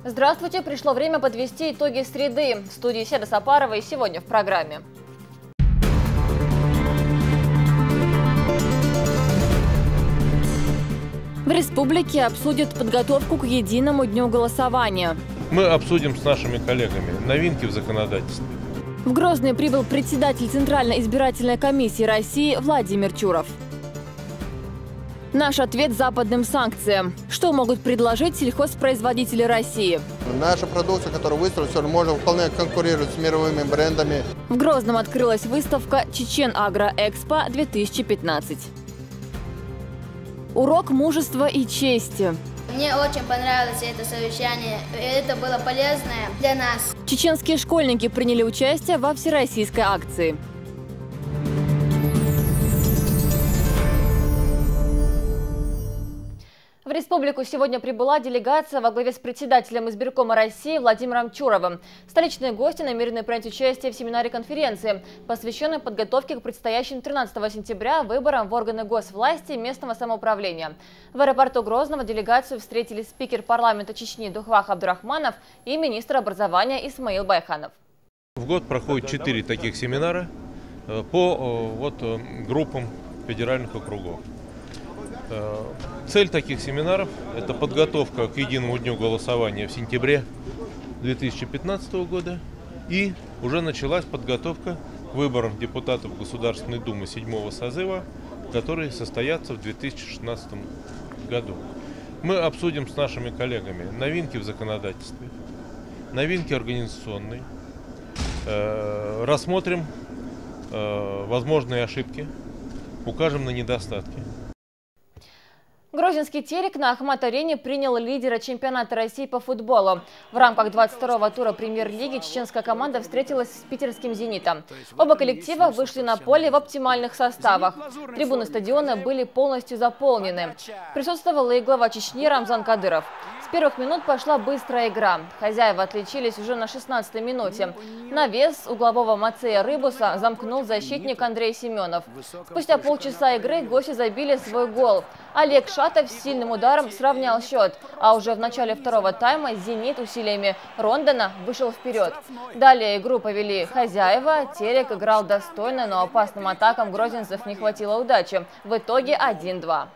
Здравствуйте! Пришло время подвести итоги среды. В студии Седа Сапарова и сегодня в программе. В республике обсудят подготовку к единому дню голосования. Мы обсудим с нашими коллегами новинки в законодательстве. В Грозный прибыл председатель Центральной избирательной комиссии России Владимир Чуров. Наш ответ западным санкциям. Что могут предложить сельхозпроизводители России? Наша продукция, которую выставили, все может вполне конкурировать с мировыми брендами. В Грозном открылась выставка «Чечен Агро Экспо-2015». Урок мужества и чести. Мне очень понравилось это совещание. Это было полезное для нас. Чеченские школьники приняли участие во всероссийской акции. В республику сегодня прибыла делегация во главе с председателем избиркома России Владимиром Чуровым. Столичные гости намерены принять участие в семинаре-конференции, посвященной подготовке к предстоящим 13 сентября выборам в органы госвласти и местного самоуправления. В аэропорту Грозного делегацию встретили спикер парламента Чечни Духвах Абдурахманов и министр образования Исмаил Байханов. В год проходит 4 таких семинара по группам федеральных округов. Цель таких семинаров – это подготовка к единому дню голосования в сентябре 2015 года. И уже началась подготовка к выборам депутатов Государственной Думы 7-го созыва, которые состоятся в 2016 году. Мы обсудим с нашими коллегами новинки в законодательстве, новинки организационные, рассмотрим возможные ошибки, укажем на недостатки. Грозинский Терек на Ахмат-арене принял лидера чемпионата России по футболу. В рамках 22-го тура премьер-лиги чеченская команда встретилась с питерским «Зенитом». Оба коллектива вышли на поле в оптимальных составах. Трибуны стадиона были полностью заполнены. Присутствовал и глава Чечни Рамзан Кадыров. С первых минут пошла быстрая игра. Хозяева отличились уже на 16-й минуте. Навес углового Мацея Рыбуса замкнул защитник Андрей Семенов. Спустя полчаса игры гости забили свой гол. Олег Шатов с сильным ударом сравнял счет. А уже в начале второго тайма «Зенит» усилиями Рондона вышел вперед. Далее игру повели хозяева. Терек играл достойно, но опасным атакам грозинцев не хватило удачи. В итоге 1-2.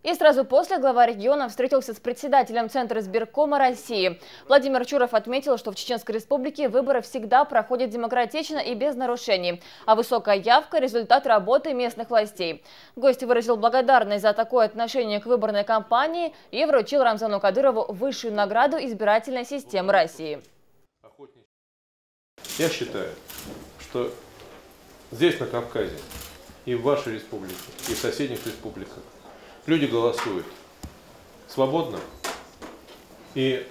И сразу после глава региона встретился с председателем Центра избиркома России. Владимир Чуров отметил, что в Чеченской республике выборы всегда проходят демократично и без нарушений, а высокая явка – результат работы местных властей. Гость выразил благодарность за такое отношение к выборной кампании и вручил Рамзану Кадырову высшую награду избирательной системы России. Я считаю, что здесь, на Кавказе, и в вашей республике, и в соседних республиках люди голосуют свободно и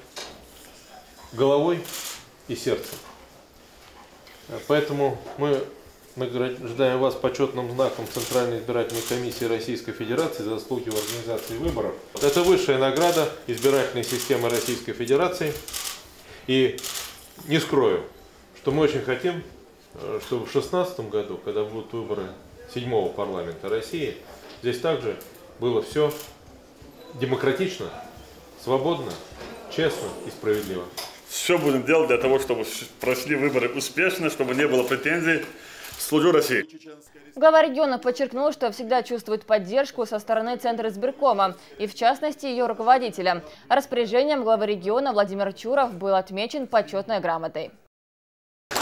головой, и сердцем. Поэтому мы награждаем вас почетным знаком Центральной избирательной комиссии Российской Федерации за заслуги в организации выборов. Это высшая награда избирательной системы Российской Федерации. И не скрою, что мы очень хотим, чтобы в 2016 году, когда будут выборы 7-го парламента России, здесь также было все демократично, свободно, честно и справедливо. Все будем делать для того, чтобы прошли выборы успешно, чтобы не было претензий. Служу России. Глава региона подчеркнул, что всегда чувствует поддержку со стороны Центра избиркома и, в частности, ее руководителя. Распоряжением главы региона Владимир Чуров был отмечен почетной грамотой.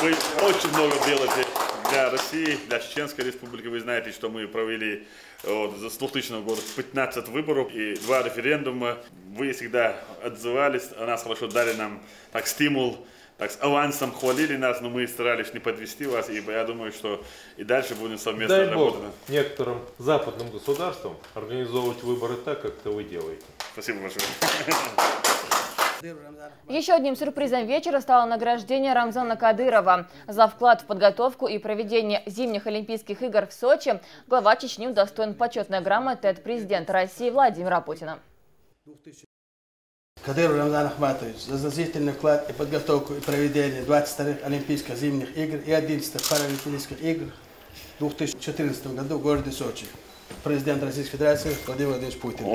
Вы очень много делаете для России, для Чеченской республики. Вы знаете, что мы провели с 2000 года 15 выборов и 2 референдума. Вы всегда отзывались, нас хорошо дали нам так стимул, так с авансом хвалили нас, но мы старались не подвести вас. И я думаю, что и дальше будем совместно работать. Дай Бог некоторым западным государствам организовывать выборы так, как это вы делаете. Спасибо большое. Еще одним сюрпризом вечера стало награждение Рамзана Кадырова. За вклад в подготовку и проведение зимних Олимпийских игр в Сочи глава Чечни удостоен почетной грамоты от президента России Владимира Путина. Кадыров Рамзан Ахматович за значительный вклад и подготовку и проведение 22-х Олимпийских зимних игр и 11-х Паралимпийских игр в 2014 году в городе Сочи. Президент Российской Федерации Владимир Владимирович Путин.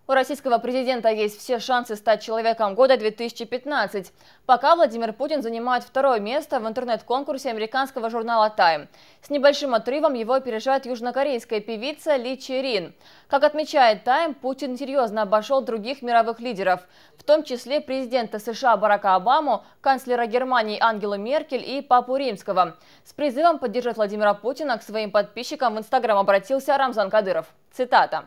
У российского президента есть все шансы стать человеком года 2015. Пока Владимир Путин занимает второе место в интернет-конкурсе американского журнала Time. С небольшим отрывом его опережает южнокорейская певица Ли Чжи-рин. Как отмечает Time, Путин серьезно обошел других мировых лидеров, в том числе президента США Барака Обаму, канцлера Германии Ангелу Меркель и Папу Римского. С призывом поддержать Владимира Путина к своим подписчикам в Инстаграм обратился Рамзан Кадыров. Цитата.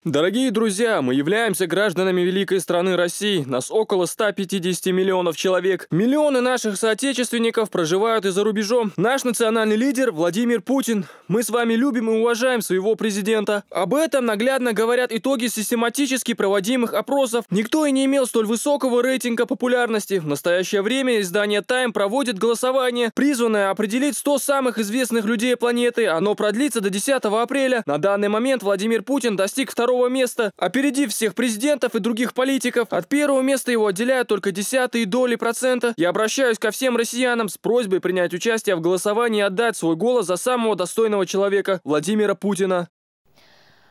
Дорогие друзья, мы являемся гражданами великой страны России. Нас около 150 миллионов человек. Миллионы наших соотечественников проживают и за рубежом. Наш национальный лидер Владимир Путин. Мы с вами любим и уважаем своего президента. Об этом наглядно говорят итоги систематически проводимых опросов. Никто и не имел столь высокого рейтинга популярности. В настоящее время издание Time проводит голосование, призванное определить 100 самых известных людей планеты. Оно продлится до 10 апреля. На данный момент Владимир Путин достиг второго места, опередив всех президентов и других политиков. От первого места его отделяют только 0,1%. Я обращаюсь ко всем россиянам с просьбой принять участие в голосовании и отдать свой голос за самого достойного человека Владимира Путина.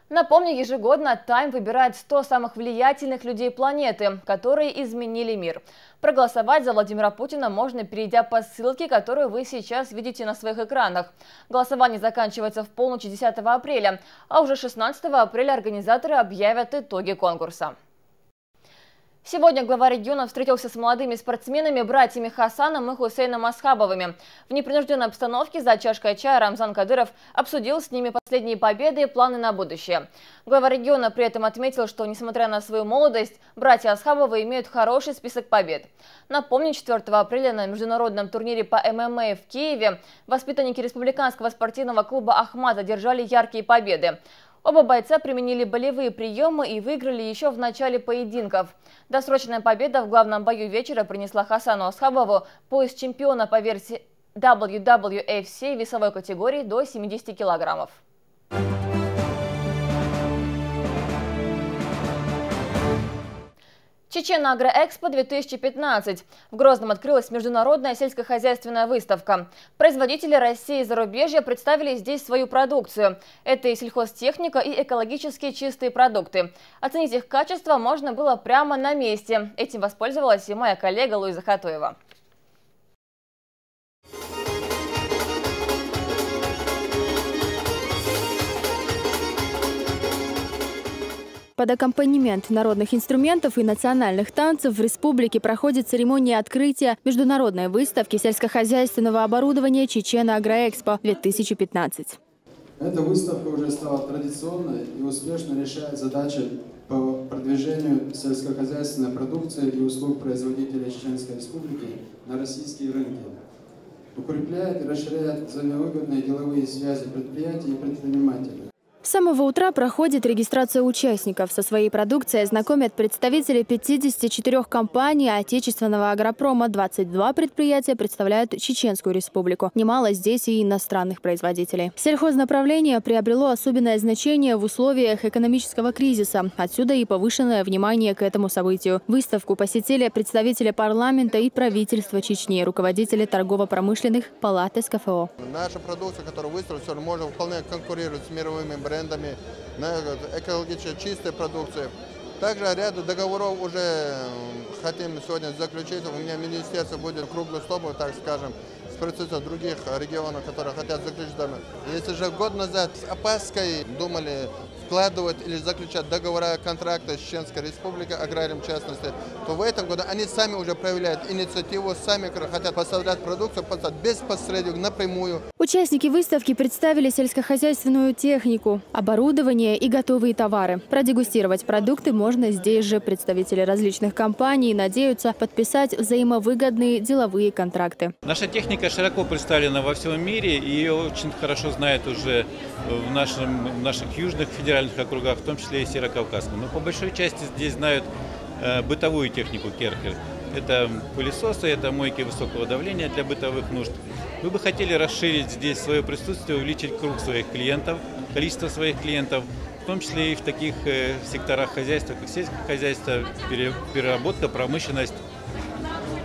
Напомню, ежегодно Time выбирает 100 самых влиятельных людей планеты, которые изменили мир. Проголосовать за Владимира Путина можно, перейдя по ссылке, которую вы сейчас видите на своих экранах. Голосование заканчивается в полночь 10 апреля, а уже 16 апреля организаторы объявят итоги конкурса. Сегодня глава региона встретился с молодыми спортсменами, братьями Хасаном и Хусейном Асхабовыми. В непринужденной обстановке за чашкой чая Рамзан Кадыров обсудил с ними последние победы и планы на будущее. Глава региона при этом отметил, что, несмотря на свою молодость, братья Асхабовы имеют хороший список побед. Напомню, 4 апреля на международном турнире по ММА в Киеве воспитанники республиканского спортивного клуба «Ахмат» одержали яркие победы. Оба бойца применили болевые приемы и выиграли еще в начале поединков. Досрочная победа в главном бою вечера принесла Хасану Асхабову пояс чемпиона по версии WWFC весовой категории до 70 килограммов. Чечен-Агроэкспо-2015. В Грозном открылась международная сельскохозяйственная выставка. Производители России и зарубежья представили здесь свою продукцию. Это и сельхозтехника, и экологически чистые продукты. Оценить их качество можно было прямо на месте. Этим воспользовалась и моя коллега Луиза Хатуева. Под аккомпанемент народных инструментов и национальных танцев в республике проходит церемония открытия международной выставки сельскохозяйственного оборудования Чечен-Агроэкспо-2015. Эта выставка уже стала традиционной и успешно решает задачи по продвижению сельскохозяйственной продукции и услуг производителей Чеченской Республики на российские рынки. Укрепляет и расширяет взаимовыгодные деловые связи предприятий и предпринимателей. С самого утра проходит регистрация участников. Со своей продукцией знакомят представители 54 компаний отечественного агропрома. 22 предприятия представляют Чеченскую Республику. Немало здесь и иностранных производителей. Сельхознаправление приобрело особенное значение в условиях экономического кризиса. Отсюда и повышенное внимание к этому событию. Выставку посетили представители парламента и правительства Чечни, руководители торгово-промышленных палат СКФО. Наша продукция, которую выставили, может вполне конкурировать с мировыми брендами на экологически чистой продукции. Также ряд договоров уже хотим сегодня заключить. У меня министерство будет круглый стол, так скажем, с представителями других регионов, которые хотят заключить договор. Если же год назад с опаской думали вкладывать или заключать договора, контракты с Чеченской Республикой, аграрием в частности, то в этом году они сами уже проявляют инициативу, сами хотят поставлять продукцию без посредников напрямую. Участники выставки представили сельскохозяйственную технику, оборудование и готовые товары. Продегустировать продукты можно здесь же. Представители различных компаний надеются подписать взаимовыгодные деловые контракты. Наша техника широко представлена во всем мире, и ее очень хорошо знают уже в наших южных федеральных округах, в том числе и Северокавказском. Но по большой части здесь знают бытовую технику Керхер. Это пылесосы, это мойки высокого давления для бытовых нужд. Мы бы хотели расширить здесь свое присутствие, увеличить круг своих клиентов, количество своих клиентов, в том числе и в таких секторах хозяйства, как сельское хозяйство, переработка, промышленность.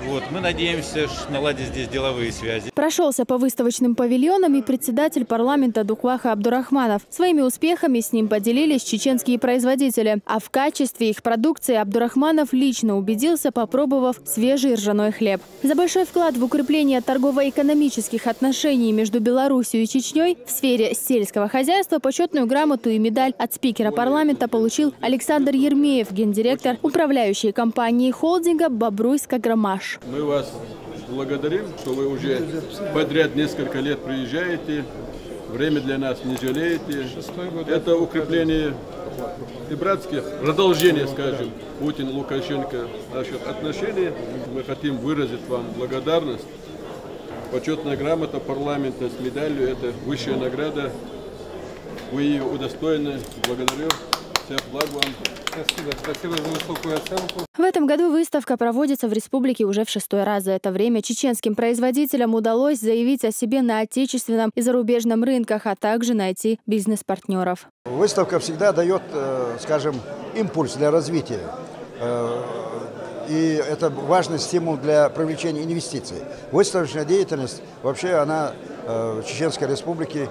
Вот, мы надеемся наладить здесь деловые связи. Прошелся по выставочным павильонам и председатель парламента Духваха Абдурахманов. Своими успехами с ним поделились чеченские производители. А в качестве их продукции Абдурахманов лично убедился, попробовав свежий ржаной хлеб. За большой вклад в укрепление торгово-экономических отношений между Беларусью и Чечней в сфере сельского хозяйства почетную грамоту и медаль от спикера парламента получил Александр Ермеев, гендиректор управляющей компании холдинга «Бобруйск-Агромаш». Мы вас благодарим, что вы уже подряд несколько лет приезжаете, время для нас не жалеете. Это укрепление и братских, продолжение, скажем, Путин-Лукашенко насчет отношений. Мы хотим выразить вам благодарность. Почетная грамота парламента с медалью – это высшая награда. Вы ее удостоены. Благодарю. Всех благ вам. Спасибо за высокую оценку. В этом году выставка проводится в республике уже в 6-й раз. За это время чеченским производителям удалось заявить о себе на отечественном и зарубежном рынках, а также найти бизнес-партнеров. Выставка всегда дает, скажем, импульс для развития. И это важный стимул для привлечения инвестиций. Выставочная деятельность, вообще она в Чеченской Республике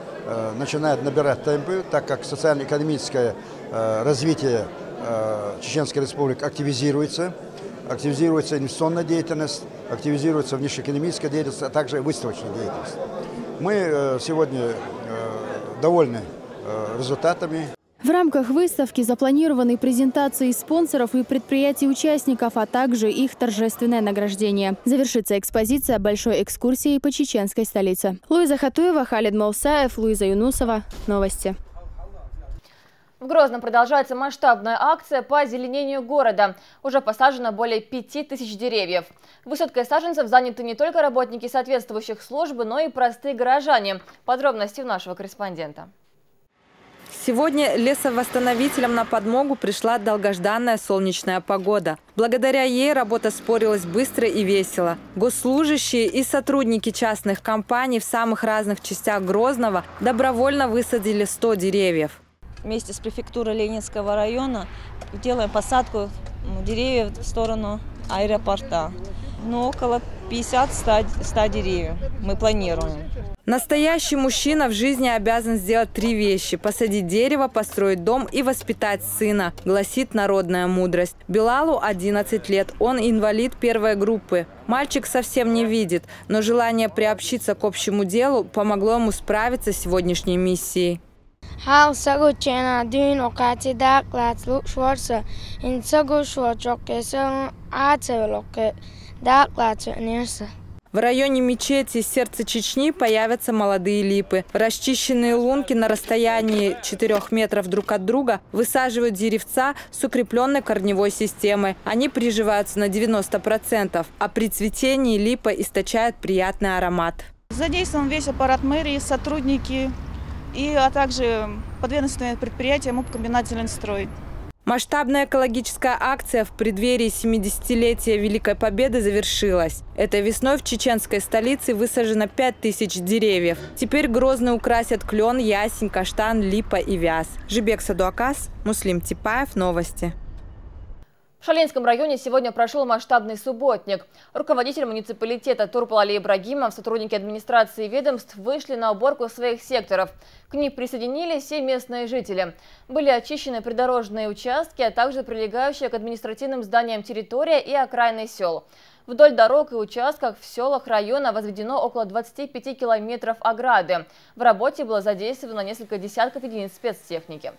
начинает набирать темпы, так как социально-экономическое развитие Чеченской Республики активизируется инвестиционная деятельность, активизируется внешнеэкономическая деятельность, а также выставочная деятельность. Мы сегодня довольны результатами. В рамках выставки запланированы презентации спонсоров и предприятий-участников, а также их торжественное награждение. Завершится экспозиция большой экскурсией по чеченской столице. Луиза Хатуева, Халид Маусаев, Луиза Юнусова. Новости. В Грозном продолжается масштабная акция по озеленению города. Уже посажено более 5000 деревьев. Высадкой саженцев заняты не только работники соответствующих служб, но и простые горожане. Подробности у нашего корреспондента. Сегодня лесовосстановителям на подмогу пришла долгожданная солнечная погода. Благодаря ей работа спорилась быстро и весело. Госслужащие и сотрудники частных компаний в самых разных частях Грозного добровольно высадили 100 деревьев. Вместе с префектурой Ленинского района делаем посадку деревьев в сторону аэропорта. Около 50-100 деревьев мы планируем. Настоящий мужчина в жизни обязан сделать 3 вещи: посадить дерево, построить дом и воспитать сына, гласит народная мудрость. Билалу 11 лет, он инвалид 1-й группы. Мальчик совсем не видит, но желание приобщиться к общему делу помогло ему справиться с сегодняшней миссией. В районе мечети «Сердце Чечни» появятся молодые липы. Расчищенные лунки на расстоянии 4 метров друг от друга высаживают деревца с укрепленной корневой системой. Они приживаются на 90%, а при цветении липа источает приятный аромат. Задействован весь аппарат мэрии, сотрудники, а также подведомственное предприятие МУП-комбинат «Зеленстрой». Масштабная экологическая акция в преддверии 70-летия Великой Победы завершилась. Этой весной в чеченской столице высажено 5000 деревьев. Теперь Грозный украсят клен, ясень, каштан, липа и вяз. Жибек Садуакас, Муслим Типаев. Новости. В Шаленском районе сегодня прошел масштабный субботник. Руководитель муниципалитета Турпал Али Ибрагимов, сотрудники администрации и ведомств вышли на уборку своих секторов. К ним присоединились все местные жители. Были очищены придорожные участки, а также прилегающая к административным зданиям территория и окраины сел. Вдоль дорог и участках в селах района возведено около 25 километров ограды. В работе было задействовано несколько десятков единиц спецтехники.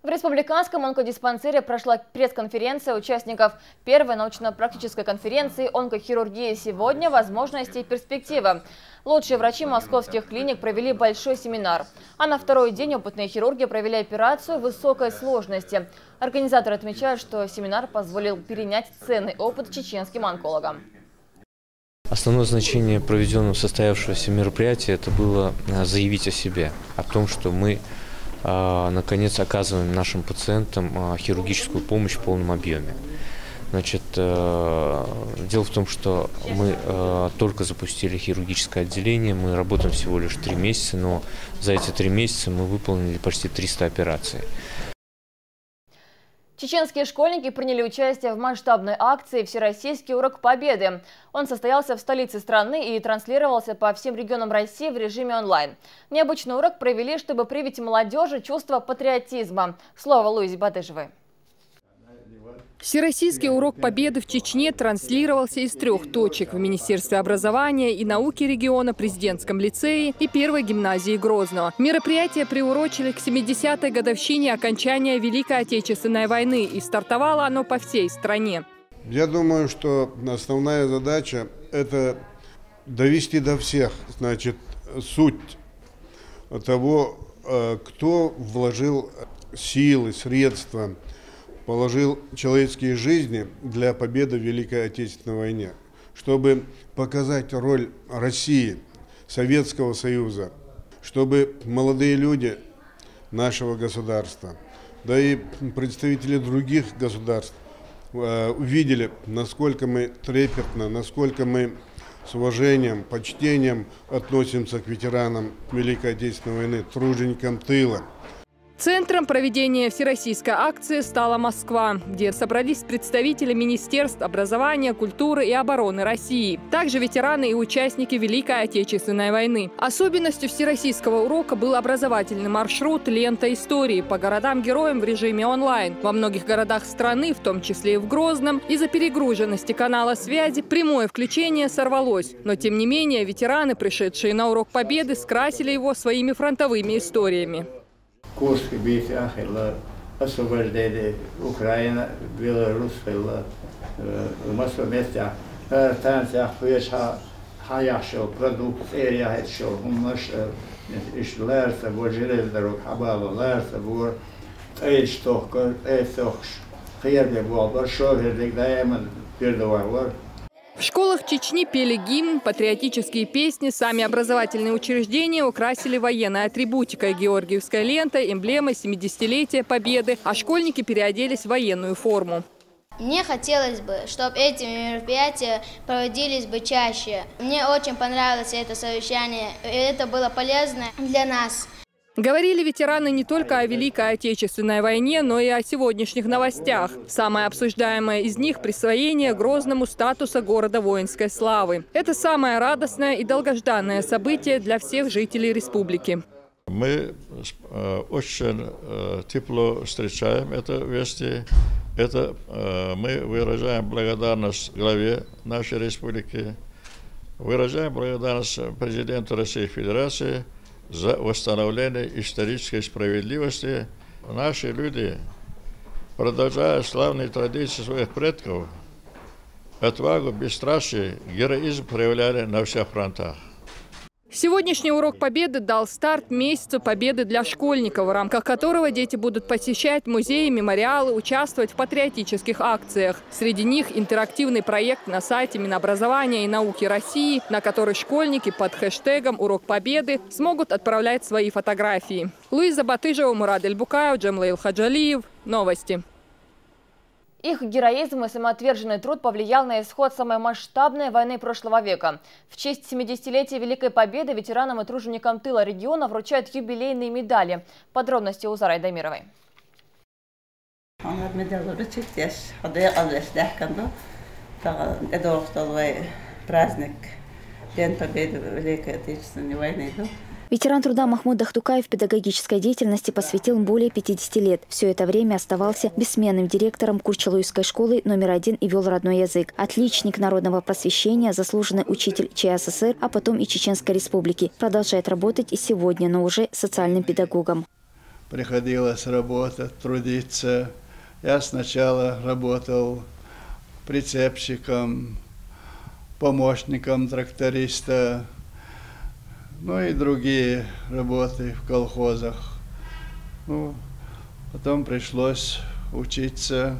В республиканском онкодиспансере прошла пресс-конференция участников первой научно-практической конференции «Онкохирургия сегодня. Возможности и перспективы». Лучшие врачи московских клиник провели большой семинар. А на 2-й день опытные хирурги провели операцию высокой сложности. Организаторы отмечают, что семинар позволил перенять ценный опыт чеченским онкологам. Основное значение проведенного состоявшегося мероприятия – это было заявить о себе, о том, что мы наконец оказываем нашим пациентам хирургическую помощь в полном объеме. Значит, дело в том, что мы только запустили хирургическое отделение, мы работаем всего лишь 3 месяца, но за эти 3 месяца мы выполнили почти 300 операций. Чеченские школьники приняли участие в масштабной акции «Всероссийский урок Победы». Он состоялся в столице страны и транслировался по всем регионам России в режиме онлайн. Необычный урок провели, чтобы привить молодежи чувство патриотизма. Слово Луизе Батыжевой. Всероссийский урок Победы в Чечне транслировался из 3 точек – в Министерстве образования и науки региона, Президентском лицее и первой гимназии Грозного. Мероприятие приурочили к 70-й годовщине окончания Великой Отечественной войны, и стартовало оно по всей стране. Я думаю, что основная задача – это довести до всех, значит, суть того, кто вложил силы, средства, положил человеческие жизни для победы в Великой Отечественной войне, чтобы показать роль России, Советского Союза, чтобы молодые люди нашего государства, да и представители других государств увидели, насколько мы трепетно, насколько мы с уважением, почтением относимся к ветеранам Великой Отечественной войны, труженикам тыла. Центром проведения всероссийской акции стала Москва, где собрались представители Министерств образования, культуры и обороны России. Также ветераны и участники Великой Отечественной войны. Особенностью всероссийского урока был образовательный маршрут «Лента истории» по городам-героям в режиме онлайн. Во многих городах страны, в том числе и в Грозном, из-за перегруженности канала связи прямое включение сорвалось. Но тем не менее ветераны, пришедшие на урок Победы, скрасили его своими фронтовыми историями. Курская битва, освобождение Украины, Беларусь, Москва вместе, танцы, хаяшел, продукт, эрия, шел, умнож, ишлерса, вот железная дорога, хабала, лерса, вот, эйштох, херби был, большой, даем, передавал. В школах Чечни пели гимн, патриотические песни, сами образовательные учреждения украсили военной атрибутикой, георгиевской лентой, эмблемой 70-летия Победы, а школьники переоделись в военную форму. Мне хотелось бы, чтобы эти мероприятия проводились бы чаще. Мне очень понравилось это совещание, и это было полезно для нас. Говорили ветераны не только о Великой Отечественной войне, но и о сегодняшних новостях. Самое обсуждаемое из них – присвоение Грозному статуса города воинской славы. Это самое радостное и долгожданное событие для всех жителей республики. Мы очень тепло встречаем это вести. Мы выражаем благодарность главе нашей республики, выражаем благодарность президенту Российской Федерации за восстановление исторической справедливости. Наши люди, продолжая славные традиции своих предков, отвагу, бесстрашие, героизм проявляли на всех фронтах. Сегодняшний урок Победы дал старт месяцу Победы для школьников, в рамках которого дети будут посещать музеи, мемориалы, участвовать в патриотических акциях. Среди них интерактивный проект на сайте Минобразования и науки России, на который школьники под хэштегом «Урок Победы» смогут отправлять свои фотографии. Луиза Батыжева, Мурад Эльбукаев, Джамлеил Хаджалиев. Новости. Их героизм и самоотверженный труд повлиял на исход самой масштабной войны прошлого века. В честь 70-летия Великой Победы ветеранам и труженикам тыла региона вручают юбилейные медали. Подробности у Зары Дамировой. Праздник День Победы Великой Отечественной войны. Ветеран труда Махмуд Дахтукаев педагогической деятельности посвятил более 50 лет. Все это время оставался бессменным директором Курчалуйской школы номер 1 и вел родной язык. Отличник народного просвещения, заслуженный учитель ЧССР, а потом и Чеченской Республики. Продолжает работать и сегодня, но уже социальным педагогом. Приходилось работать, трудиться. Я сначала работал прицепщиком, помощником тракториста, ну и другие работы в колхозах. Ну, потом пришлось учиться.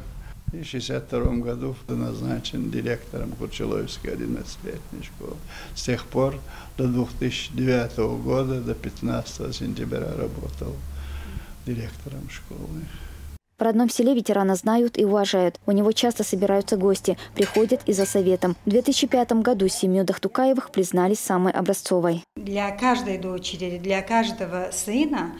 И в 1962 году назначен директором Курчалуйской 11-летней школы. С тех пор до 2009 года, до 15 сентября работал директором школы. В родном селе ветерана знают и уважают. У него часто собираются гости, приходят и за советом. В 2005 году семью Дахтукаевых признали самой образцовой. Для каждой дочери, для каждого сына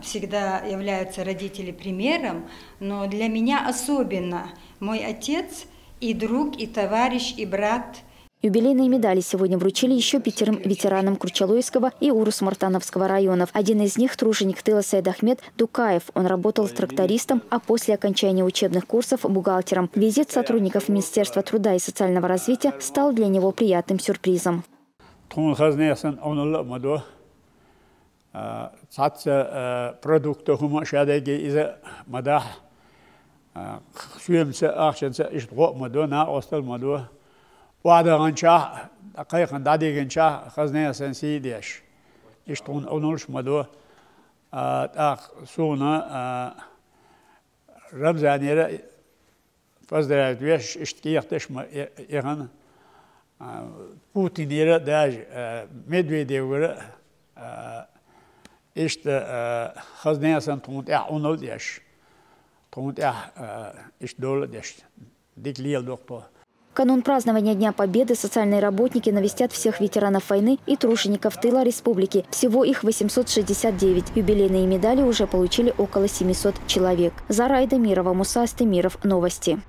всегда являются родители примером, но для меня особенно мой отец и друг, и товарищ, и брат. Юбилейные медали сегодня вручили еще 5 ветеранам Курчалойского и Урус-Мартановского районов. Один из них – труженик тыла Сайдахмед Дукаев. Он работал трактористом, а после окончания учебных курсов – бухгалтером. Визит сотрудников Министерства труда и социального развития стал для него приятным сюрпризом. وادغنشا دقيقا داديغنشا خزنيا سنسيديش اشتون اونولش مدو سونا رمزانيرا فازدرات ويش اشتكيختش يغن بوتينيرا داج ميدفيديوغرا اشت خزنيا سن تونت اونول ديش تونت اشت دول ديش ديك ليل دكتور. В канун празднования Дня Победы социальные работники навестят всех ветеранов войны и тружеников тыла республики. Всего их 869. Юбилейные медали уже получили около 700 человек. Зара Айдамирова, Муса Астемиров. Новости.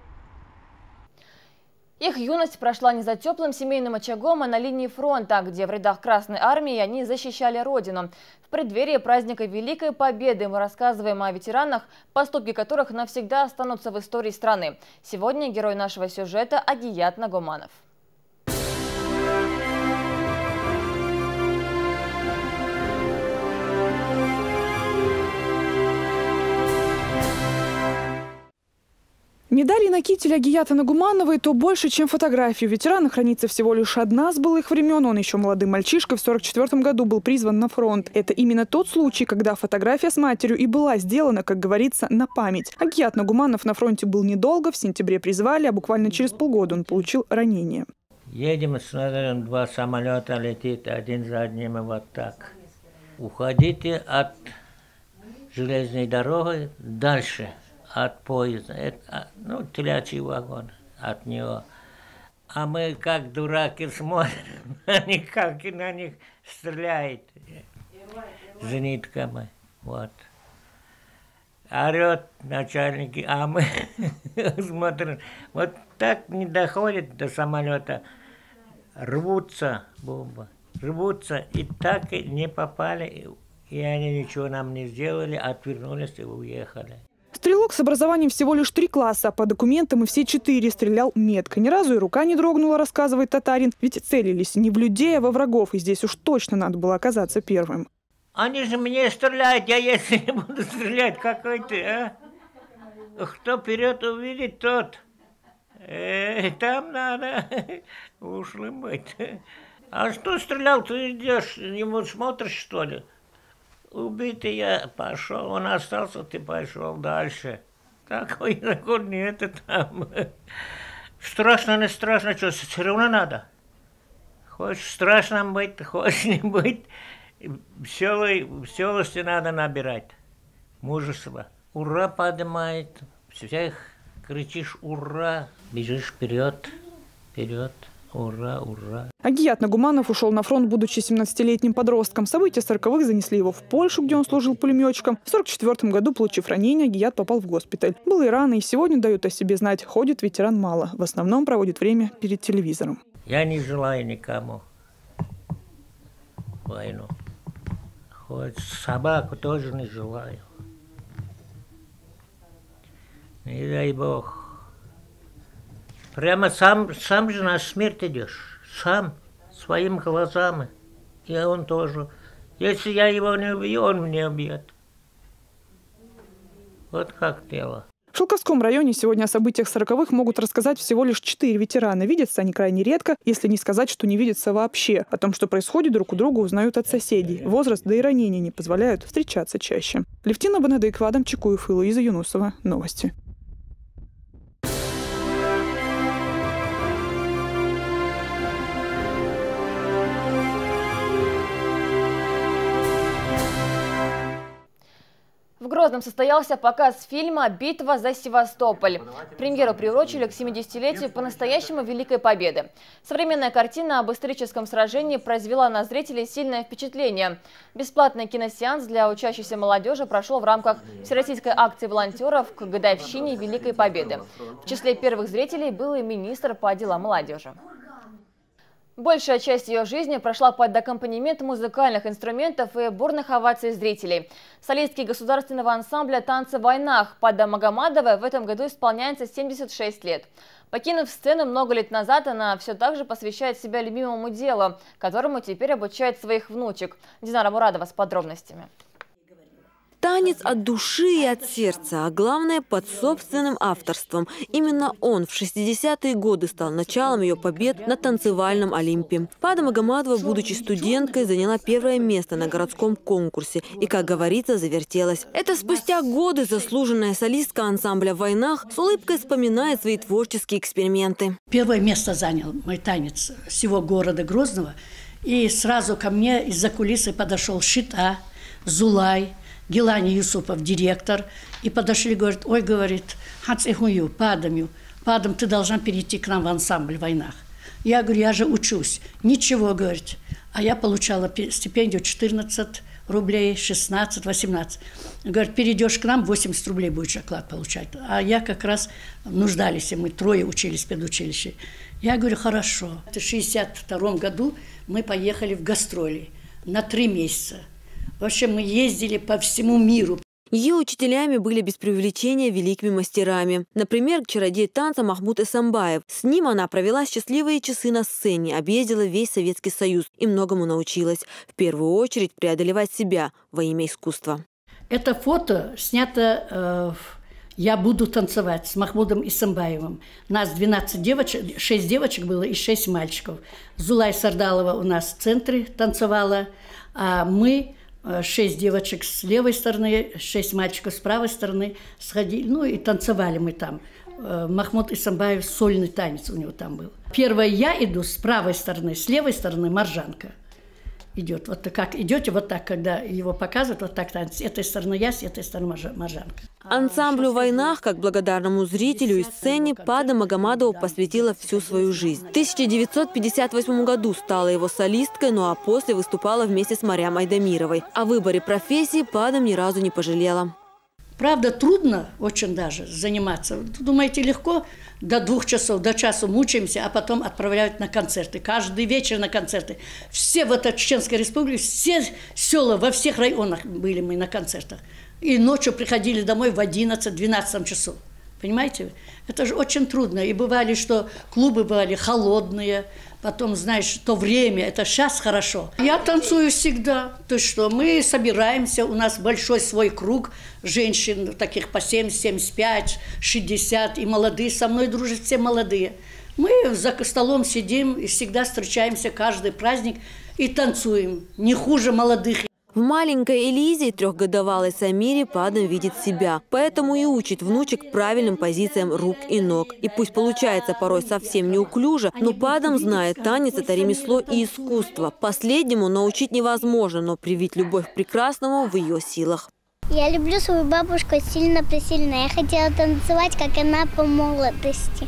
Их юность прошла не за теплым семейным очагом, а на линии фронта, где в рядах Красной Армии они защищали Родину. В преддверии праздника Великой Победы мы рассказываем о ветеранах, поступки которых навсегда останутся в истории страны. Сегодня герой нашего сюжета Агият Нагуманов. Медали на кителе Агията Нагумановой то больше, чем фотографии. У ветерана хранится всего лишь одна с былых времен. Он еще молодым мальчишкой в 1944 году был призван на фронт. Это именно тот случай, когда фотография с матерью и была сделана, как говорится, на память. Агият Нагуманов на фронте был недолго, в сентябре призвали, а буквально через полгода он получил ранение. Едем, смотрим, 2 самолета летит один за одним, и вот так. Уходите от железной дороги дальше. От поезда, ну, телячий вагон от него. А мы, как дураки, смотрим, они как и на них стреляют зенитками. Вот. Орет начальники, а мы смотрим. Вот так не доходит до самолета. Рвутся бомбы, рвутся, и так и не попали. И они ничего нам не сделали, отвернулись и уехали. Стрелок с образованием всего лишь 3 класса. По документам и все 4 стрелял метко. Ни разу и рука не дрогнула, рассказывает татарин. Ведь целились не в людей, а во врагов. И здесь уж точно надо было оказаться первым. Они же мне стреляют, я если не буду стрелять, какой ты, а? Кто вперед увидит, тот. Там надо ушлым быть. А что стрелял, ты идешь, ему смотришь, что ли? Убитый я пошел, он остался, ты пошел дальше. Такой закон нет там. Страшно, не страшно, что все равно надо. Хочешь страшным быть, хочешь не быть, веселости надо набирать. Мужество. Ура поднимает, всех кричишь ура, бежишь вперед, вперед. Ура, ура. Агият Нагуманов ушел на фронт, будучи 17-летним подростком. События 40-х занесли его в Польшу, где он служил пулеметчиком. В 1944 году, получив ранение, Агият попал в госпиталь. Было и рано, и сегодня дают о себе знать. Ходит ветеран мало. В основном проводит время перед телевизором. Я не желаю никому войну. Хоть собаку тоже не желаю. Не дай Бог. Прямо сам же на смерть идешь. Сам, своими глазами. И он тоже. Если я его не убью, он меня убьет. Вот как дело. В Шелковском районе сегодня о событиях 40-х могут рассказать всего лишь 4 ветерана. Видятся они крайне редко, если не сказать, что не видятся вообще. О том, что происходит, друг у друга узнают от соседей. Возраст, да и ранения не позволяют встречаться чаще. Левтина Бенедик, Вадам Чекуев и Луиза Юнусова. Новости. Грозном состоялся показ фильма «Битва за Севастополь». Премьеру приурочили к 70-летию по-настоящему Великой Победы. Современная картина об историческом сражении произвела на зрителей сильное впечатление. Бесплатный киносеанс для учащейся молодежи прошел в рамках всероссийской акции волонтеров к годовщине Великой Победы. В числе первых зрителей был и министр по делам молодежи. Большая часть ее жизни прошла под аккомпанемент музыкальных инструментов и бурных оваций зрителей. Солистки государственного ансамбля «Танцы в войнах» Пада Магомадовой в этом году исполняется 76 лет. Покинув сцену много лет назад, она все так же посвящает себя любимому делу, которому теперь обучает своих внучек. Динара Мурадова с подробностями. Танец от души и от сердца, а главное под собственным авторством. Именно он в 60-е годы стал началом ее побед на танцевальном Олимпе. Пада Магомадова, будучи студенткой, заняла первое место на городском конкурсе и, как говорится, завертелась. Это спустя годы заслуженная солистка ансамбля «В войнах» с улыбкой вспоминает свои творческие эксперименты. Первое место занял мой танец всего города Грозного. И сразу ко мне из-за кулисы подошел Шита, Зулай, Гелани Юсупов, директор, и подошли, говорят: ой, говорит, Падам, ты должна перейти к нам в ансамбль «В войнах». Я говорю, я же учусь. Ничего, говорит. А я получала стипендию 14 рублей, 16, 18. Говорит, перейдешь к нам, 80 рублей будешь оклад получать. А я как раз нуждались, и мы трое учились в педучилище. Я говорю, хорошо. В 1962 году мы поехали в гастроли на 3 месяца. В общем, мы ездили по всему миру. Ее учителями были без преувеличения великими мастерами. Например, чародей танца Махмуд Эсамбаев. С ним она провела счастливые часы на сцене, объездила весь Советский Союз и многому научилась. В первую очередь преодолевать себя во имя искусства. Это фото снято «Я буду танцевать» с Махмудом Эсамбаевым. Нас 12 девочек, 6 девочек было и 6 мальчиков. Зулай Сардалова у нас в центре танцевала, а мы... 6 девочек с левой стороны, 6 мальчиков с правой стороны сходили, ну и танцевали мы там. Махмуд Эсамбаев, сольный танец у него там был. Первое я иду с правой стороны, с левой стороны маржанка идет. Вот как идете, вот так, когда его показывают, вот так танец. С этой стороны я, с этой стороны маржанка. Ансамблю «В войнах», как благодарному зрителю и сцене, Пада Магомадова посвятила всю свою жизнь. В 1958 году стала его солисткой, ну а после выступала вместе с Марьям Айдамировой. О выборе профессии Пада ни разу не пожалела. Правда, трудно очень даже заниматься. Думаете, легко? До 2 часов, до часу мучаемся, а потом отправляют на концерты. Каждый вечер на концерты. Все в этой Чеченской республике, все села, во всех районах были мы на концертах. И ночью приходили домой в 11-12 часов. Понимаете? Это же очень трудно. И бывали, что клубы бывали холодные. Потом, знаешь, то время, это сейчас хорошо. Я танцую всегда. То есть что, мы собираемся, у нас большой свой круг женщин, таких по 70, 75, 60, и молодые. Со мной дружат все молодые. Мы за столом сидим и всегда встречаемся каждый праздник и танцуем. Не хуже молодых. В маленькой Элизе, 3-годовалой Самире, Пада видит себя. Поэтому и учит внучек правильным позициям рук и ног. И пусть получается порой совсем неуклюже, но Пада знает, танец – это ремесло и искусство. Последнему научить невозможно, но привить любовь к прекрасному в ее силах. Я люблю свою бабушку сильно-пресильно. Я хотела танцевать, как она по молодости.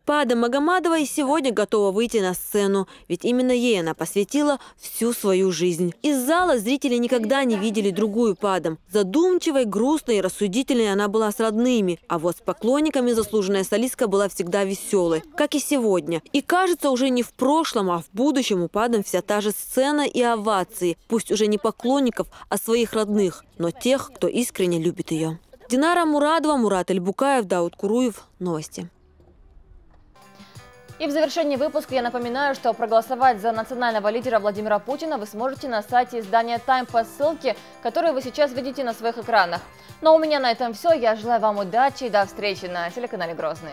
Пада Магомадова и сегодня готова выйти на сцену, ведь именно ей она посвятила всю свою жизнь. Из зала зрители никогда не видели другую Паду. Задумчивой, грустной и рассудительной она была с родными, а вот с поклонниками заслуженная солистка была всегда веселой, как и сегодня. И кажется, уже не в прошлом, а в будущем у Пады вся та же сцена и овации, пусть уже не поклонников, а своих родных, но тех, кто искренне любит ее. Динара Мурадова, Мурат Эльбукаев, Дауд Куруев. Новости. И в завершении выпуска я напоминаю, что проголосовать за национального лидера Владимира Путина вы сможете на сайте издания «Тайм» по ссылке, которую вы сейчас видите на своих экранах. Но у меня на этом все. Я желаю вам удачи и до встречи на телеканале «Грозный».